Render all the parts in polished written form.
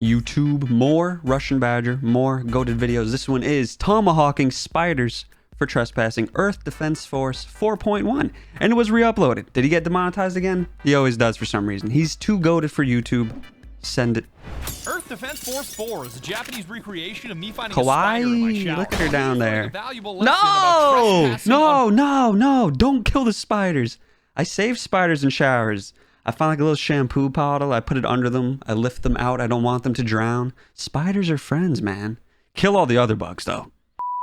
YouTube. More Russian Badger, more goated videos. This one is Tomahawking Spiders for Trespassing, Earth Defense Force 4.1, and it was re-uploaded. Did he get demonetized again? He always does for some reason. He's too goated for YouTube. Send it. Earth Defense Force 4 is a Japanese recreation of me finding Kawaii, a spider in my shower. look at her down there. No! No, don't kill the spiders. I save spiders in showers. I find like a little shampoo bottle. I put it under them. I lift them out. I don't want them to drown. Spiders are friends, man. Kill all the other bugs, though.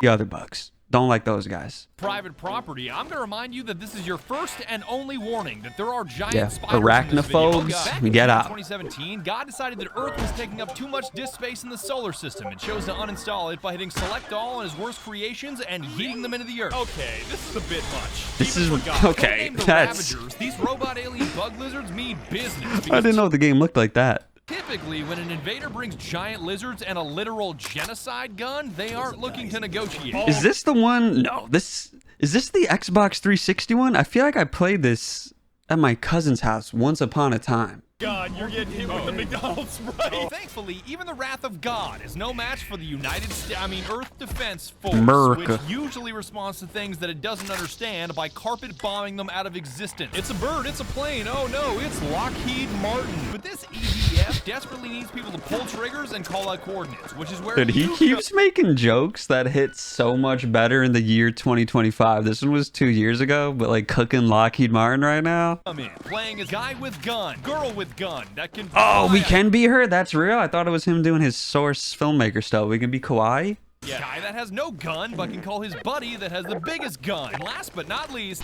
The other bugs. Don't like those guys. Private property. I'm going to remind you that this is your first and only warning that there are giant spiders arachnophobes, in this video. get out. In 2017, God decided that Earth was taking up too much disk space in the solar system and chose to uninstall it by hitting select all on his worst creations and yeeting them into the Earth. Okay, this is a bit much. This is okay. That's. These robot alien bug lizards mean business. I didn't know the game looked like that. Typically, when an invader brings giant lizards and a literal genocide gun, they aren't looking to negotiate. Is this the one? No, is this the Xbox 360 one? I feel like I played this at my cousin's house once upon a time. God, you're getting hit with the McDonald's Sprite. Thankfully, even the wrath of God is no match for the Earth Defense Force, which usually responds to things that it doesn't understand by carpet bombing them out of existence. It's a bird, it's a plane, oh no, it's Lockheed Martin. But this EDF desperately needs people to pull triggers and call out coordinates, which is where Dude, he keeps making jokes that hit so much better in the year 2025. This one was 2 years ago, but like cooking Lockheed Martin right now. I'm in, playing a guy with gun, girl with gun that can. Oh, we can be her? That's real? I thought it was him doing his source filmmaker stuff. We can be kawaii? Yeah. Guy that has no gun but can call his buddy that has the biggest gun. And last but not least,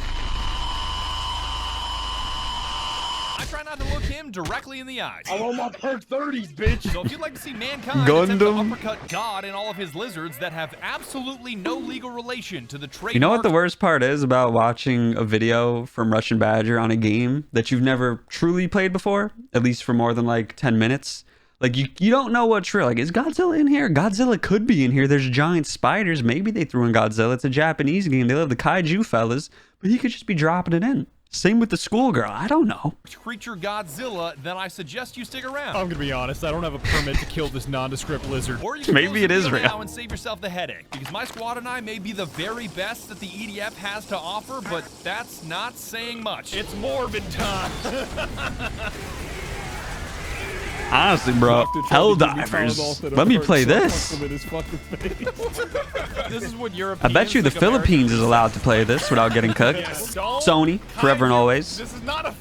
I try not to look him directly in the eyes. I want my perk 30s, bitch. So if you'd like to see mankind attempt to uppercut God and all of his lizards that have absolutely no legal relation to the trademark. You know what the worst part is about watching a video from Russian Badger on a game that you've never truly played before? At least for more than like 10 minutes? Like you don't know what's real. Like, is Godzilla in here? Godzilla could be in here. There's giant spiders. Maybe they threw in Godzilla. It's a Japanese game. They love the kaiju fellas. But he could just be dropping it in. Same with the schoolgirl. I don't know. Creature Godzilla, then I suggest you stick around. I'm gonna be honest. I don't have a permit to kill this nondescript lizard. Or you can maybe it is real now and save yourself the headache, because my squad and I may be the very best that the EDF has to offer, but that's not saying much. It's morbid time. Honestly, bro, Helldivers. Let me play this. This is what Europeans I bet you the think Philippines Americans is allowed to play this without getting cooked. Sony, forever and always. This is not a...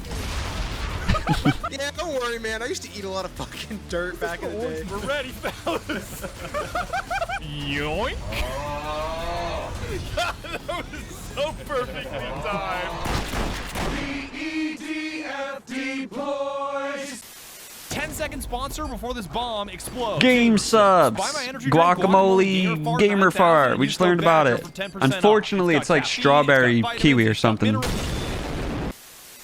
Yeah, don't worry, man. I used to eat a lot of fucking dirt back in the day. We're ready, fellas. Yoink. Oh. That was so perfectly timed. EDF deploys. 10-second sponsor before this bomb explodes. Game subs, guacamole, gamer fart. We just learned about it. Unfortunately, it's like strawberry kiwi or something.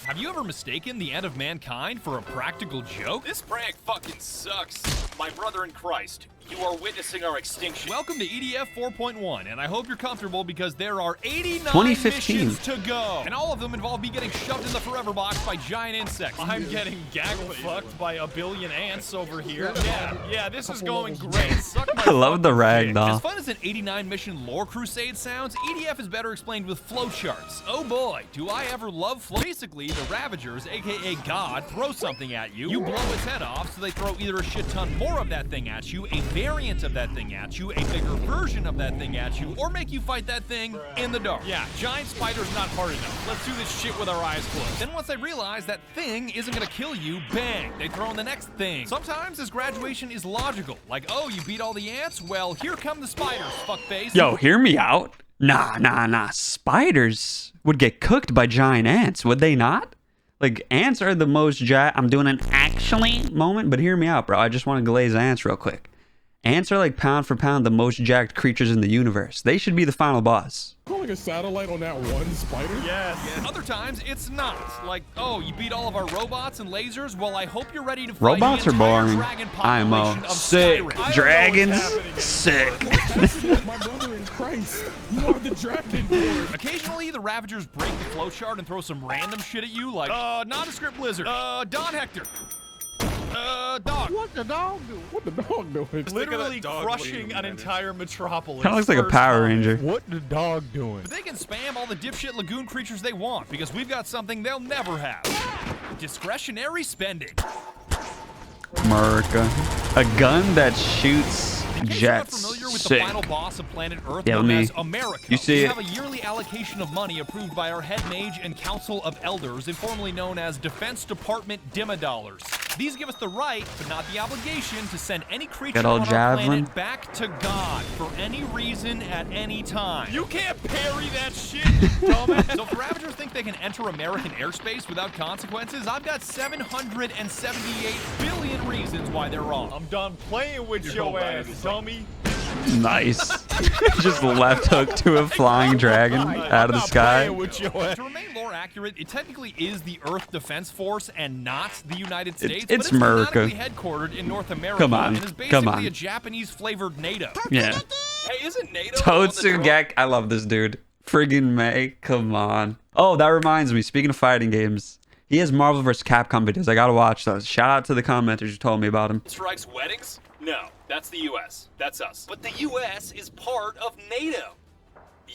Have you ever mistaken the end of mankind for a practical joke? This prank fucking sucks. My brother in Christ, you are witnessing our extinction. Welcome to EDF 4.1, and I hope you're comfortable because there are 89 missions to go. And all of them involve me getting shoved in the forever box by giant insects. I'm getting gaggle fucked by a billion ants over here. Yeah, this is going great. Suck my I love the rag doll. As fun as an 89 mission lore crusade sounds, EDF is better explained with flowcharts. Oh boy, do I ever love flow. Basically, the Ravagers, aka God, throw something at you. You blow its head off, so they throw either a shit ton more of that thing at you, a variant of that thing at you, a bigger version of that thing at you, or make you fight that thing in the dark. Yeah, giant spider's not hard enough. Let's do this shit with our eyes closed. Then once they realize that thing isn't gonna kill you, bang, they throw in the next thing. Sometimes this graduation is logical. Like, oh, you beat all the ants? Well, here come the spiders, fuckface. Yo, hear me out. Nah. Spiders would get cooked by giant ants, would they not? Like, ants are the most I'm doing an actually moment, but hear me out, bro. I just want to glaze ants real quick. Ants are like pound for pound the most jacked creatures in the universe. They should be the final boss. Calling a satellite on that one spider? Yes. Other times, it's not. Like, oh, you beat all of our robots and lasers? Well, I hope you're ready to fight robots the are boring. dragon IMO. population of Sick. Skyrim. Dragons. Sick. My brother in Christ. You are the dragon lord. Occasionally, the Ravagers break the flowchart and throw some random shit at you, like, nondescript lizard, Don Hector. Dog. What the dog do? What the dog doing? Literally crushing an entire metropolis. Kind of looks like a First Power time. Ranger. What the dog doing? But they can spam all the dipshit lagoon creatures they want because we've got something they'll never have. Discretionary spending. America. A gun that shoots In case jets. you're not familiar with the Sick. final boss of planet Earth, Yeah, known let me- as America, you see we it. have a yearly allocation of money approved by our head mage and council of elders, informally known as Defense Department Dollars. These give us the right, but not the obligation, to send any creature Got all on our javelin. planet back to God for any reason at any time. You can't parry that shit, dumbass. So if Ravagers think they can enter American airspace without consequences, I've got 778 billion reasons why they're wrong. I'm done playing with your ass, dummy. Nice. Just left hook to a flying dragon out of the sky. To remain lore accurate, it technically is the Earth Defense Force and not the United States. It's but America. it's headquartered in North America Come on, and is basically come on. a Japanese-flavored NATO. Yeah. Hey, isn't NATO the one that's wrong? Totsugek. I love this dude. Friggin' May. Come on. Oh, that reminds me. Speaking of fighting games, he has Marvel vs. Capcom videos. I gotta watch those. Shout out to the commenters who told me about him. Strikes weddings? No, that's the U.S. That's us. But the U.S. is part of NATO.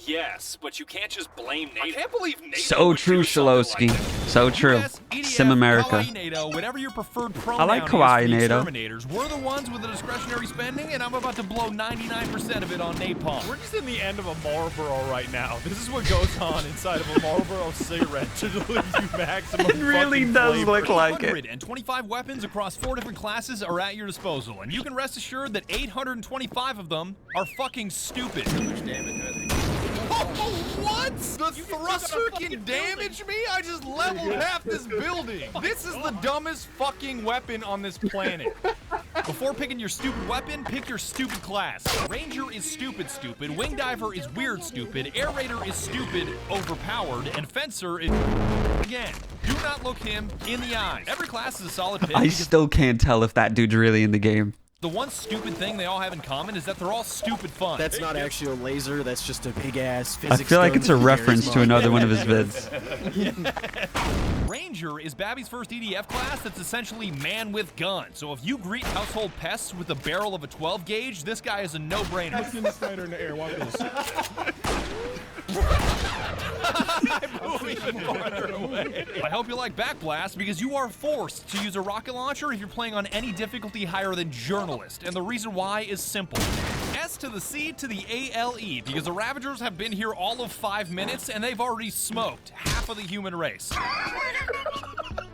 Yes, but you can't just blame NATO. I can't believe NATO So would true, do something Shalowski. like that. So true. US, EDF, Sim America. Kawaii NATO, whatever your preferred pronoun like is Kawaii for the NATO. exterminators. We're the ones with the discretionary spending, and I'm about to blow 99% of it on napalm. We're just in the end of a Marlboro right now. This is what goes on inside of a Marlboro cigarette to deliver you maximum It really fucking does flavor. look like it. 125 weapons across 4 different classes are at your disposal, and you can rest assured that 825 of them are fucking stupid. Oh, what? The thruster can damage me? I just leveled half this building. This is the dumbest fucking weapon on this planet. Before picking your stupid weapon, pick your stupid class. Ranger is stupid, Wing Diver is weird, stupid. Air Raider is stupid, overpowered. And Fencer is... Again, do not look him in the eyes. Every class is a solid pick. I because still can't tell if that dude's really in the game. the one stupid thing they all have in common is that they're all stupid fun. That's not actually a laser, that's just a big ass I physics feel like gun it's a that carries reference to mine. another one of his vids. Ranger is Babby's first EDF class that's essentially man with gun. So if you greet household pests with a barrel of a 12 gauge, this guy is a no-brainer. Send the Snyder in the air. Watch this. I hope you like Backblast because you are forced to use a rocket launcher if you're playing on any difficulty higher than Journalist. And the reason why is simple. S to the C to the ALE because the Ravagers have been here all of 5 minutes and they've already smoked half of the human race.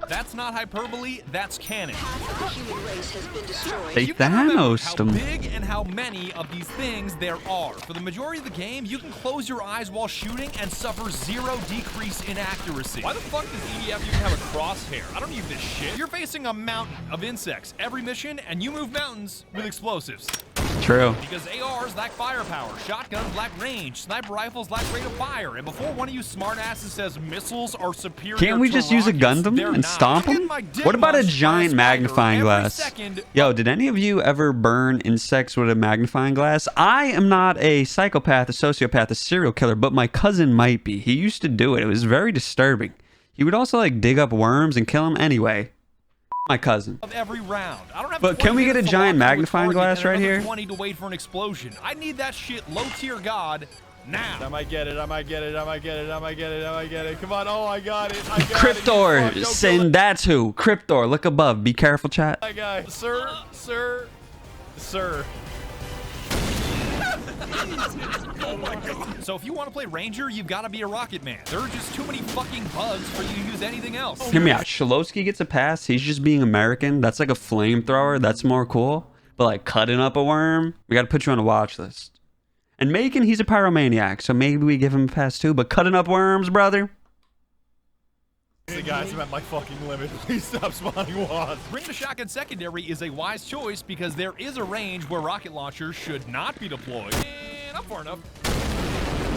That's not hyperbole, that's canon. The human race has been destroyed. They You've got to remember Thanos'd how him. big and how many of these things there are. For the majority of the game, you can close your eyes while shooting and suffer 0 decrease in accuracy. Why the fuck does EDF even have a crosshair? I don't need this shit. You're facing a mountain of insects every mission, and you move mountains with explosives. True. Because ARs lack firepower, shotguns lack range, sniper rifles lack rate of fire, and before one of you smartasses says missiles are superior Can't we to just use a rockets, Gundam they're and not. stomp I'm them? getting my dick What about a munched by giant spider magnifying every glass? second. Yo, did any of you ever burn insects with a magnifying glass? I am not a psychopath, a sociopath, a serial killer, but my cousin might be. He used to do it. It was very disturbing. He would also like dig up worms and kill them anyway. My cousin. Of every round. I don't have But can 20 we get a minutes to giant walk into magnifying Target glass and right another here? 20 to wait for an explosion. I need that shit low tier god now. I might get it. I might get it. I might get it. I might get it. I might get it. Come on. Oh, I got it. I got Cryptor, it. You fuck. send that to Cryptor. Look above. Be careful, chat. That guy. Sir. Oh my god. So if you want to play Ranger, you've got to be a Rocket Man. There are just too many fucking bugs for you to use anything else. Hear me out. Shalowski gets a pass. He's just being American. That's like a flamethrower. That's more cool. But like cutting up a worm, we got to put you on a watch list. And Macon, he's a pyromaniac, so maybe we give him a pass too. But cutting up worms, brother. Hey guys, I'm at my fucking limit. Please stop spawning wasps. Bring the shotgun secondary is a wise choice because there is a range where rocket launchers should not be deployed. And I'm far enough.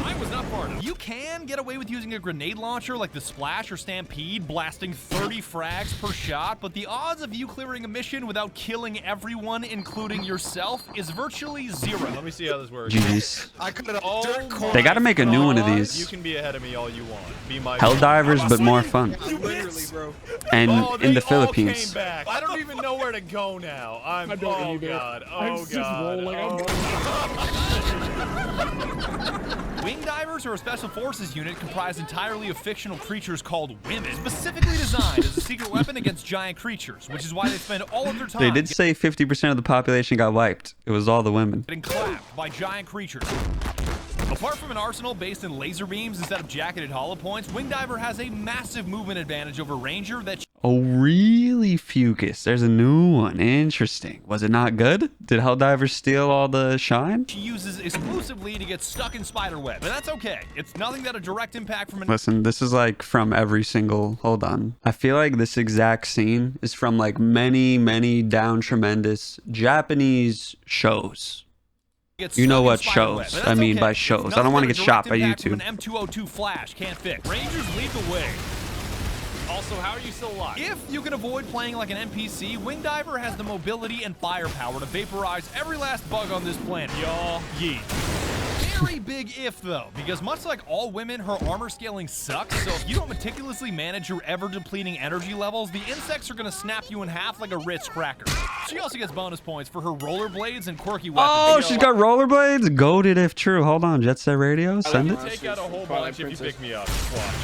I was not far enough. You can get away with using a grenade launcher like the Splash or Stampede, blasting 30 frags per shot, but the odds of you clearing a mission without killing everyone, including yourself, is virtually zero. Let me see how this works. Jeez. I could have Oh dirt my cold. They got to make a new one of God, these. You can be ahead of me all you want. Be my Helldivers, but more fun. Literally, bro. And Oh, they in the all came Philippines. back. I don't even know where to go now. I don't oh either. god. I'm Oh just god. rolling. Wing divers are a special forces unit comprised entirely of fictional creatures called women, specifically designed as a secret weapon against giant creatures, which is why they spend all of their time They did say 50% of the population got wiped. It was all the women. getting clapped by giant creatures. Apart from an arsenal based in laser beams instead of jacketed hollow points, Wing Diver has a massive movement advantage over Ranger that Oh, really, Fucus? There's a new one. Interesting. Was it not good? Did Helldivers steal all the shine? she uses exclusively to get stuck in spiderweb. But that's okay. It's nothing that a direct impact from an Listen, this is like from every single... Hold on. I feel like this exact scene is from like many down tremendous Japanese shows. gets You know stuck in what spiderweb. shows But that's I mean okay. by It's shows. I nothing don't want to that get a shot direct by impact from YouTube. An M202 flash can't fix. Rangers lead the way. Also, how are you still alive? If you can avoid playing like an NPC, Wing Diver has the mobility and firepower to vaporize every last bug on this planet. Y'all, yeet. Very big if though, because much like all women, her armor scaling sucks, so if you don't meticulously manage your ever-depleting energy levels, the insects are gonna snap you in half like a Ritz cracker. She also gets bonus points for her rollerblades and quirky weapons. Oh, she's got rollerblades? Goated if true. Hold on, Jet Set Radio, send it. Take out a whole bunch if you pick me up. Watch.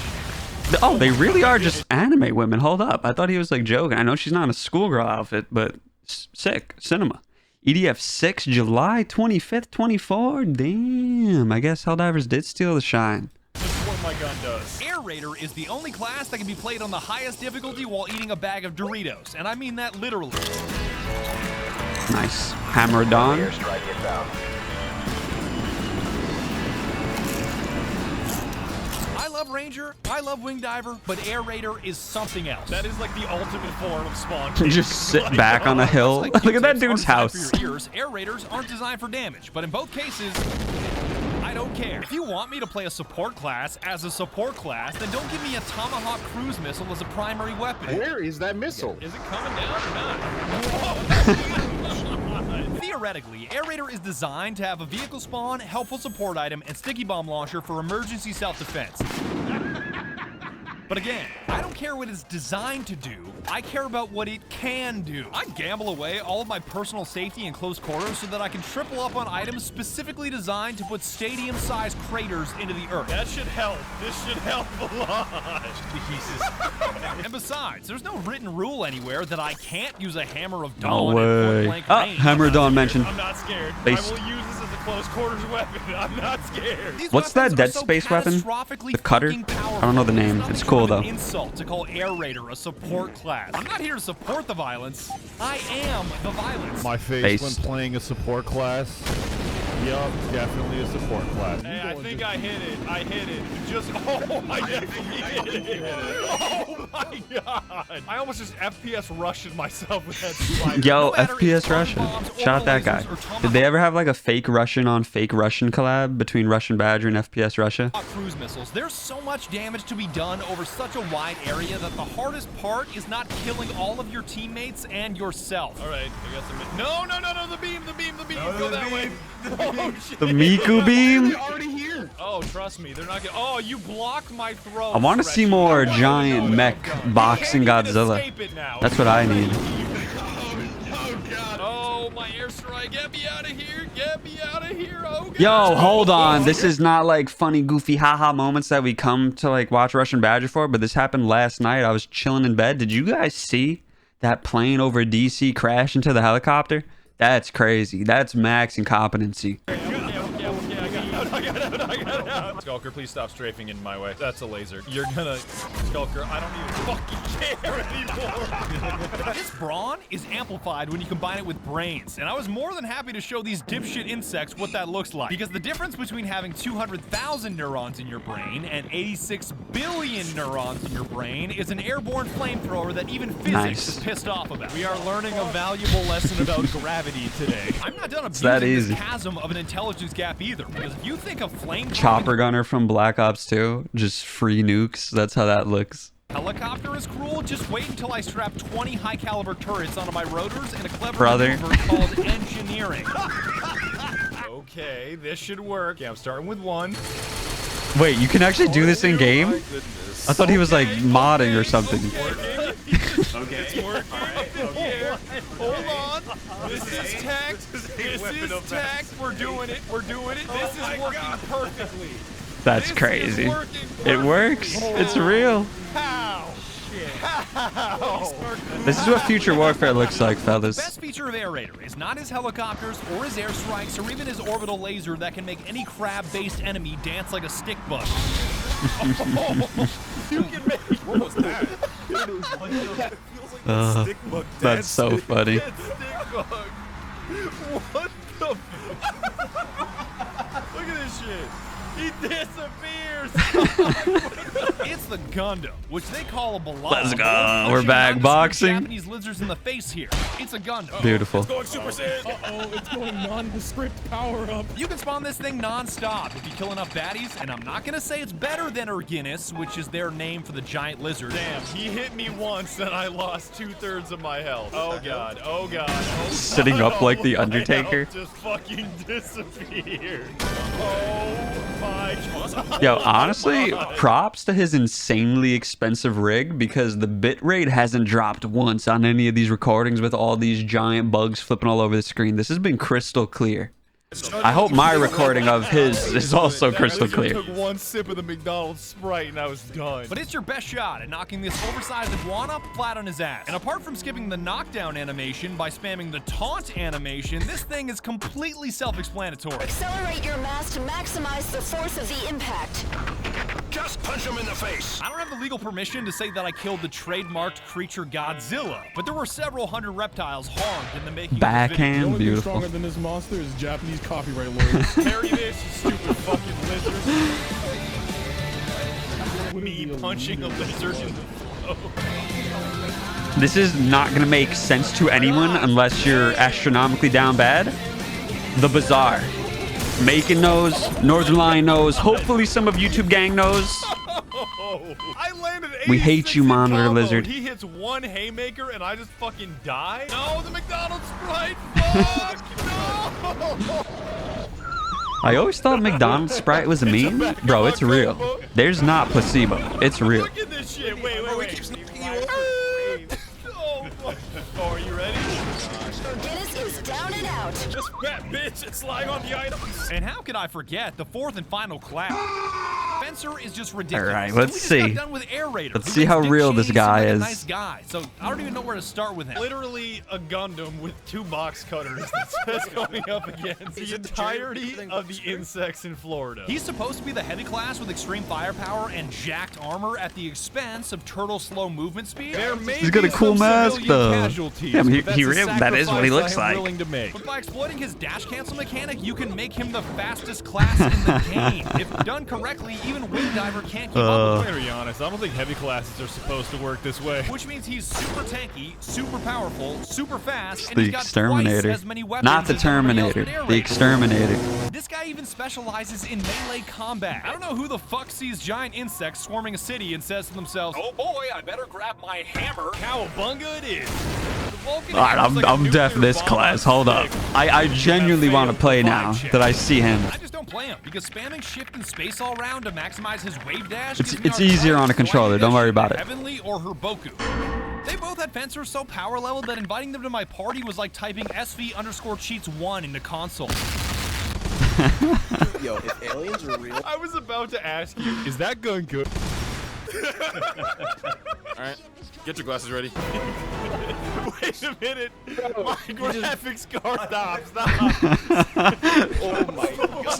Oh, they really are just anime women. Hold up. I thought he was like joking. I know she's not in a schoolgirl outfit, but sick. Cinema. EDF 6, July 25th, 24. Damn. I guess Helldivers did steal the shine. This is what my gun does. Air Raider is the only class that can be played on the highest difficulty while eating a bag of Doritos, and I mean that literally. Nice. Hammer Dawn. I love Ranger, I love Wing Diver, but Air Raider is something else. That is like the ultimate form of spawn. Just sit back on a hill. Like Look at that Q-tips dude's aren't designed house. For your ears, Air Raiders aren't designed for damage, but in both cases, I don't care. If you want me to play a support class as a support class, then don't give me a Tomahawk cruise missile as a primary weapon. Where is that missile? Is it coming down or not? Theoretically, Air Raider is designed to have a vehicle spawn, helpful support item, and sticky bomb launcher for emergency self-defense. But again, I don't care what it's designed to do, I care about what it can do. I gamble away all of my personal safety in close quarters so that I can triple up on items specifically designed to put stadium-sized craters into the earth. That should help. This should help a lot. Jesus. And besides, there's no written rule anywhere that I can't use a hammer of No dawn at way. point-blank Ah, range. Hammer Dawn mentioned. I'm not scared. Based. I will use this as a close quarters weapon. I'm not scared. These What's weapons that are Dead so Space weapon? catastrophically The cutter? fucking powerful. I don't know the name. It's It's nothing cool, short of an though. insult to call Air Raider a support class. I'm not here to support the violence. I am the violence. My face Face. when playing a support class. Yup, definitely a support class. Hey, I think I hit it. I hit it. Just, oh, I definitely hit it. Oh my god. I almost just FPS rushed myself with that spider. Yo, No matter if FPS it's Russia. bombs, Shout out that guy. orbital lasers, or Did they tomahawk ever have like a fake Russian on fake Russian collab between Russian Badger and FPS Russia? cruise missiles. There's so much damage to be done over such a wide area that the hardest part is not killing all of your teammates and yourself. All right, I got some. No, the beam. Go that way. Oh, shit. The Miku beam? Already here. Oh, trust me, they're not gonna. Oh, you blocked my throw. I want to see more giant mech boxing Godzilla. That's what I need. Oh, my airstrike. Get me out of here. Get me out of here. Oh, God. Yo, hold on. This is not like funny, goofy, haha moments that we come to like watch Russian Badger for, but this happened last night. I was chilling in bed. Did you guys see that plane over DC crash into the helicopter? That's crazy. That's max incompetency. I got out. Skulker, please stop strafing in my way. That's a laser. You're gonna... Skulker, I don't even fucking care anymore. This brawn is amplified when you combine it with brains, and I was more than happy to show these dipshit insects what that looks like. Because the difference between having 200,000 neurons in your brain and 86 billion neurons in your brain is an airborne flamethrower that even physics Nice. is pissed off about. We are learning a valuable lesson about gravity today. I'm not done that abusing easy. this chasm of an intelligence gap either, because if you think a flame Chopper gunner from Black Ops 2, just free nukes. That's how that looks. helicopter is cruel? Just wait until I strap 20 high caliber turrets onto my rotors in a clever Brother. maneuver called engineering. Okay, this should work. Yeah, I'm starting with one. Wait, you can actually do this in game? My goodness. I thought he was like modding or something. It's working. Here. Hold on. This is tech. This is tech. We're doing it. We're doing it. This is working perfectly. That's This crazy. is working It works. It's real. How? How? This is what future warfare looks like, The fellas. best feature of Air Raider is not his helicopters or his airstrikes or even his orbital laser that can make any crab-based enemy dance like a stick bug. You can make. What was that? That's so funny. Stick bug. What the? Look at this shit. He disappears. It's the Gundam, which they call a balloon. Let's go. We're back boxing. Japanese lizards in the face here. It's a Gundam. Beautiful. Going Super Saiyan. Uh-oh, it's going nondescript power up. You can spawn this thing non-stop if you kill enough baddies, and I'm not gonna say it's better than Erginus, which is their name for the giant lizard. Damn, he hit me once and I lost 2/3 of my health. Oh god, oh god, oh god. Sitting up like the My Undertaker. health just fucking disappeared. Oh my god. Yo, honestly, props to his insanely expensive rig because the bitrate hasn't dropped once on any of these recordings with all these giant bugs flipping all over the screen. This has been crystal clear. I hope my recording of his is also crystal I clear. took one sip of the McDonald's Sprite and I was done. But it's your best shot at knocking this oversized iguana flat on his ass. And apart from skipping the knockdown animation by spamming the taunt animation, this thing is completely self-explanatory. Accelerate your mass to maximize the force of the impact. Just punch him in the face. I don't have the legal permission to say that I killed the trademarked creature Godzilla, but there were several hundred reptiles harmed in the making of this The video. only thing Beautiful. stronger than this monster is Japanese copyright lawyers. Carry this, you stupid fucking lizard. Me punching a lizard in the flow. This is not gonna make sense to anyone unless you're astronomically down bad. The Bazaar. Macon knows, Northern Lion knows, hopefully some of YouTube gang knows. I landed We hate you, 86 in Monitor combo. Lizard. He hits one haymaker and I just fucking die. No, the McDonald's Sprite. Fuck no. I always thought McDonald's Sprite was a meme. Bro, it's real. There's not placebo. It's real. Look at this shit. Wait. Oh, are you ready? Guinness is down and out. Just fat bitch. It's lying on the items. And how could I forget the fourth and final clap? Spencer is just ridiculous. All right, And let's we just see. got done with Air Raider, Let's who see makes how Dick real this Cheney guy seem like is. a nice guy. So I don't even know where to start with him. Literally a Gundam with 2 box cutters that's going up against the entirety of the insects in Florida. He's supposed to be the heavy class with extreme firepower and jacked armor at the expense of turtle slow movement speed. There may He's got a be cool some mask, civilian though. casualties, Yeah, but that is what he looks that's a sacrifice I am like. willing to make. But by exploiting his dash cancel mechanic, you can make him the fastest class in the game. If done correctly, even Wing Diver can't keep up with him. To be honest, I don't think heavy classes are supposed to work this way. Which means he's super tanky, super powerful, super fast, and The he's got Exterminator. twice as many weapons Not the as everybody else Terminator. with Air The Raider. Exterminator. This guy even specializes in melee combat. I don't know who the fuck sees giant insects swarming a city and says to themselves, "Oh boy, I better grab my hammer." Cowabunga it is. The Vulcan All right, hammer's like a I'm deaf nuclear this bomb class. on Hold up. stick. I genuinely want to play now that I see him. I just don't play him because spamming shift and space all around to maximize his wave dash. It's- gives me it's arthritis, easier on a so I controller, either don't worry shoot about it. Heavenly or Herboku. They both had fencers so power leveled that inviting them to my party was like typing SV_cheats1 into console. Yo, if aliens are real. I was about to ask you, is that gun good? Alright, get your glasses ready. Wait a minute. My graphics card stop. Oh my god.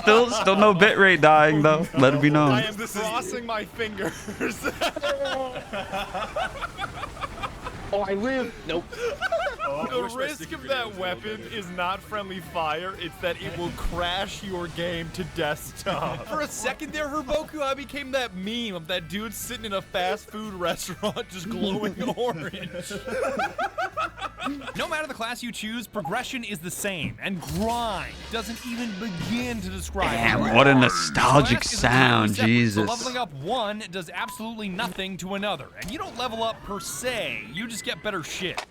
Still no bitrate dying though. Let it be I known. am crossing my fingers. Oh, I live. Nope. The risk of that weapon is not friendly fire, it's that it will crash your game to desktop. For a second there, Herboku, I became that meme of that dude sitting in a fast food restaurant just glowing orange. No matter the class you choose, progression is the same, and grind doesn't even begin to describe it. Damn, what a nostalgic Class is sound, separate, Jesus. So leveling up one does absolutely nothing to another, and you don't level up per se, you just get better shit.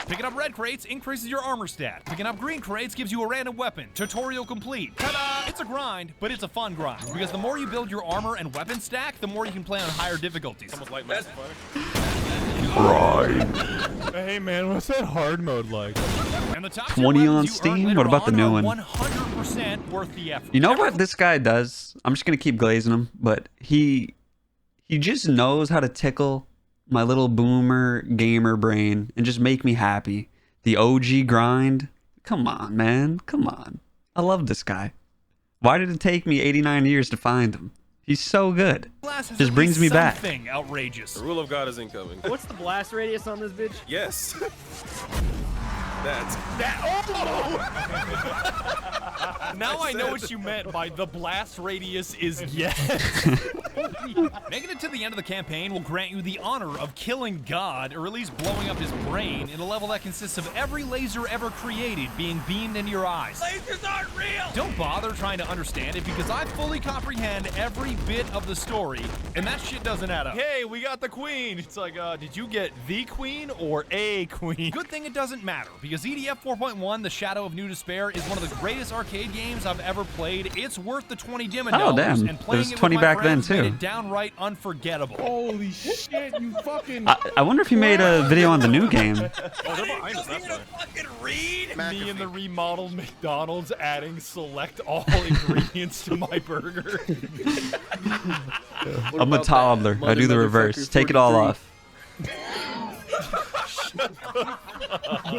Picking up red crates increases your armor stat. Picking up green crates gives you a random weapon. Tutorial complete. Ta-da! It's a grind, but it's a fun grind, because the more you build your armor and weapon stack, the more you can play on higher difficulties. Almost like Master Hey man, what's that hard mode like? And the top 20 tier on weapons you earn Steam? later What about the on new are one? 100% worth the effort. You know what this guy does? I'm just gonna keep glazing him, but he just knows how to tickle my little boomer gamer brain and just make me happy. The OG grind. Come on, man. Come on. I love this guy. Why did it take me 89 years to find him? He's so good. Just brings me back. Something outrageous. The rule of God is incoming. What's the blast radius on this bitch? Yes. That. Now I know what you meant by the blast radius is yes. Making it to the end of the campaign will grant you the honor of killing God, or at least blowing up his brain, in a level that consists of every laser ever created being beamed into your eyes. Lasers aren't real! Don't bother trying to understand it, because I fully comprehend every bit of the story, and that shit doesn't add up. Hey, we got the queen. It's like, did you get the queen or a queen? Good thing it doesn't matter, because EDF 4.1, The Shadow of New Despair, is one of the greatest arcade games I've ever played. It's worth the 20 Dimon dollars, Oh, damn. and It playing was it 20 with my back then, friends made too. it downright unforgettable. Holy shit, you fucking. I wonder if he made a video on the new game. Oh, they're behind us. That's why. Me and the remodeled McDonald's adding select all ingredients to my burger. I'm a toddler. I do the reverse. Take it all off.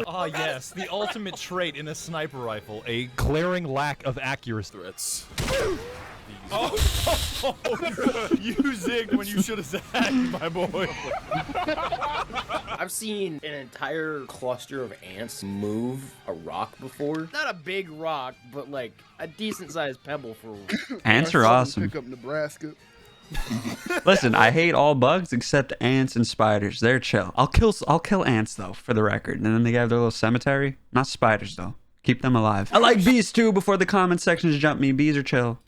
Ah, yes, the ultimate trait in a sniper rifle, a glaring lack of accuracy. Threats. Oh, you zigged when you should have zagged, my boy. I've seen an entire cluster of ants move a rock before. Not a big rock, but like a decent sized pebble for. Ants are awesome. Pick up Nebraska. Listen, I hate all bugs except ants and spiders. They're chill. I'll kill ants though, for the record. And then they have their little cemetery. Not spiders though. Keep them alive. I like bees too. Before the comment sections jump me, bees are chill.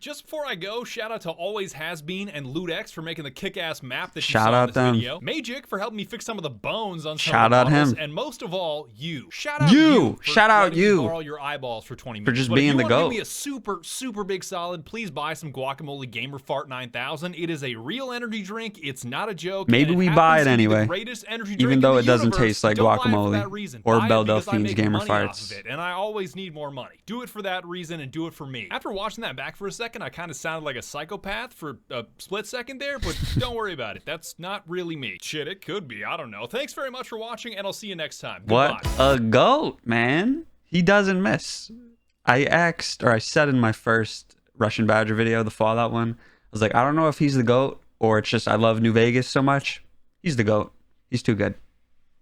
Just before I go, shout out to Always Has Been and LootX for making the kick-ass map that you Shout saw out in this them. video. Magic for helping me fix some of the bones on some Shout of the out models, him. and most of all, you. Shout out You. you. For Shout out letting me you. borrow your eyeballs for 20 minutes. For just But if being you the wanna GOAT. give me a super big solid, please buy some Guacamole Gamer Fart 9000. It is a real energy drink. It's not a joke. Maybe and we happens buy it to be the anyway. greatest energy drink Even in though the it doesn't universe. taste like Don't buy it for guacamole that reason. or Buy it Belle because I Delphine's make Gamer money off Farts. of it, and I always need more money. Do it for that reason and do it for me. After watching that back for a second, I kind of sounded like a psychopath for a split second there, but don't worry about it. That's not really me. Shit, it could be. I don't know. Thanks very much for watching, and I'll see you next time. What Goodbye. a goat, man. He doesn't miss. I said in my first Russian Badger video, the Fallout one, I was like, I don't know if he's the goat or it's just I love New Vegas so much. He's the goat. He's too good.